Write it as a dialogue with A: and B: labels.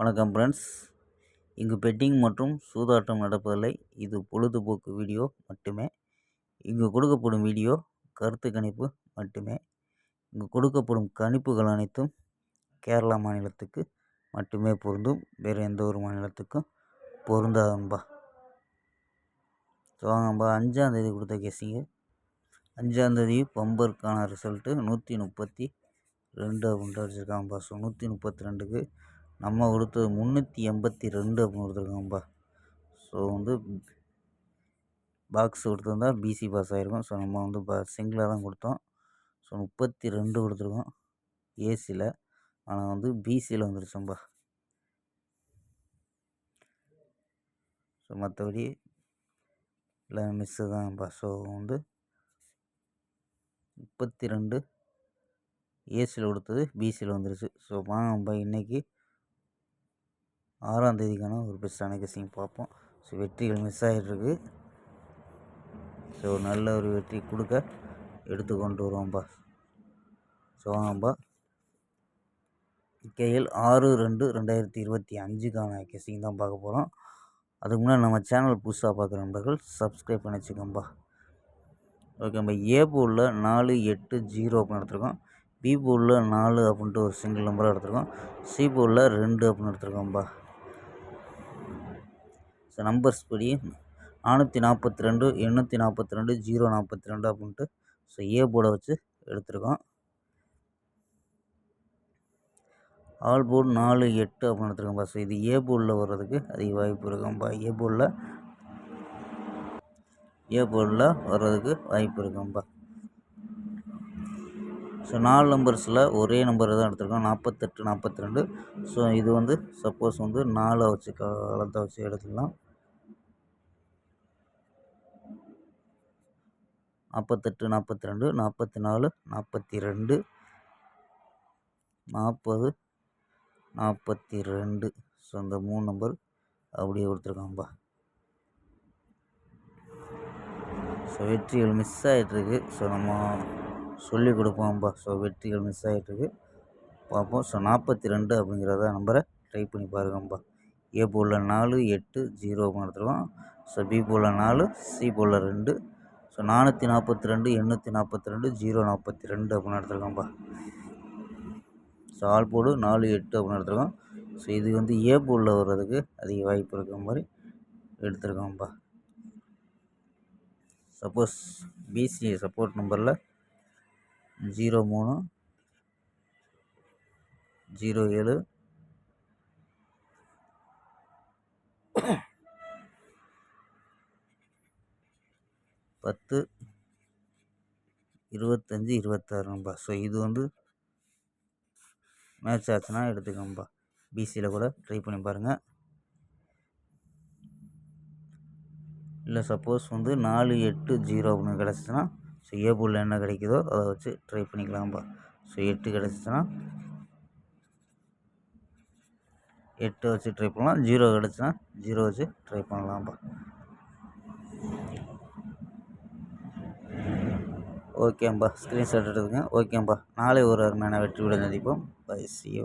A: வணக்கம் ஃப்ரெண்ட்ஸ். இங்கு பெட்டிங் மற்றும் சூதாட்டம் நடப்பதில்லை. இது பொழுதுபோக்கு வீடியோ மட்டுமே. இங்கு கொடுக்கப்படும் வீடியோ கருத்து கணிப்பு மட்டுமே. இங்கு கொடுக்கப்படும் கணிப்புகள் அனைத்தும் கேரளா மாநிலத்துக்கு மட்டுமே பொருந்தும். வேறு எந்த ஒரு மாநிலத்துக்கும் பொருந்தாதம்பா. ஸோ வாங்கம்பா, 5ஆம் தேதி கொடுத்த கேசிங்க. 5ஆம் தேதி பம்பருக்கான ரிசல்ட்டு 132 அப்படின்ட்டு அடிச்சிருக்காங்கப்பா. ஸோ 132க்கு நம்ம கொடுத்தது 382 அப்படின்னு கொடுத்துருக்காங்கப்பா. ஸோ பாக்ஸ் கொடுத்துருந்தா பிசி பாஸ் ஆகிருக்கும். ஸோ நம்ம சிங்கிளாக தான் கொடுத்தோம். ஸோ 32 கொடுத்துருக்கோம் ஏசியில். ஆனால் பிசியில் வந்துருச்சோம்பா. ஸோ மற்றபடி இல்லை மிஸ்ஸு தான்ப்பா. ஸோ 32 ஏசியில் கொடுத்தது பிசியில் வந்துருச்சு. ஸோ வாங்கப்பா, இன்றைக்கி 6ஆம் தேதிக்கான ஒரு பெஸ்ட்டான கேசிங் பார்ப்போம். ஸோ வெற்றிகள் மிஸ் ஆகிட்டுருக்கு. ஸோ நல்ல ஒரு வெற்றி கொடுக்க எடுத்து கொண்டு வருவோம்ப்பா. ஸோ வாங்கப்பா, கேஎல் 6/2/2025க்கான கேசிங் தான் பார்க்க போகிறோம். அதுக்கு முன்னாடி நம்ம சேனல் புதுசாக பார்க்குற நண்பர்கள் சப்ஸ்கிரைப் பண்ணி வச்சுக்கோம்பா. ஓகேம்பா. ஏ போர்டில் 480 அப்படின்னு எடுத்துருக்கோம். பி போர்டில் 4 அப்படின்ட்டு ஒரு சிங்கிள் நம்பராக எடுத்துருக்கோம். சி போர்டில் 2 அப்படின்னு எடுத்துருக்கோம்ப்பா. ஸோ நம்பர்ஸ் படி 442, 842, 042 அப்படின்ட்டு ஸோ ஏ போர்டை வச்சு எடுத்துருக்கோம். ஆல் போர்டு 4-8 அப்படின்னு எடுத்துருக்கோம்ப்பா. ஸோ இது ஏ போர்டில் வர்றதுக்கு அதிக வாய்ப்பு இருக்கும்பா. ஏ போர்டில் வர்றதுக்கு வாய்ப்பு இருக்கும்பா. ஸோ 4 நம்பர்ஸில் ஒரே நம்பர் தான் எடுத்துருக்கோம், 48, 42. ஸோ இது சப்போஸ் 4 வச்சு கலத்தை வச்சு எடுத்துக்கலாம். 48, 42, 44, 42, 40, 42. ஸோ இந்த 3 நம்பர் அப்படியே கொடுத்துருக்காங்கப்பா. ஸோ வெற்றிகள் மிஸ் ஆகிட்டுருக்கு. ஸோ நம்ம சொல்லி கொடுப்போம்ப்பா. ஸோ வெற்றிகள் மிஸ் ஆகிட்டுருக்கு, பார்ப்போம். ஸோ 42 அப்படிங்கிறத நம்பரை ட்ரை பண்ணி பாருங்கப்பா. ஏ போர்டில் 4, 8, 0 அப்படின்னு எடுத்துருக்கோம். ஸோ பி போர்டில் 4, சி போர்டில் 2. ஸோ 442, 842, 042 அப்படின்னு எடுத்துருக்கோம்ப்பா. ஸோ ஆல் போர்டு 4-8 அப்படின்னு எடுத்துருக்கோம். ஸோ இது ஏ போர்டில் வர்றதுக்கு அதிக வாய்ப்பு இருக்கிற மாதிரி எடுத்துருக்கோம்ப்பா. சப்போஸ் பிசி சப்போர்ட் நம்பரில் 03, 07, 10, 25, 26. ஸோ இது மேட்ச் ஆச்சுன்னா எடுத்துக்கோம்பா. பிசியில் கூட ட்ரை பண்ணி பாருங்கள். இல்லை சப்போஸ் 4-8-0 அப்படின்னு கிடச்சிச்சின்னா ஸோ ஏ போர்டில் என்ன கிடைக்குதோ அதை வச்சு ட்ரை பண்ணிக்கலாம்ப்பா. ஸோ 8 கிடச்சிச்சின்னா 8 வச்சு ட்ரை பண்ணலாம். 0 கிடச்சின்னா 0 வச்சு ட்ரை பண்ணலாம்ப்பா. ஓகேம்பா, ஸ்க்ரீன்ஷாட் எடுத்துக்கங்க. ஓகேம்பா, நாளை ஒரு அருமையான வெற்றியுடன் சந்திப்போம். Bye, see you.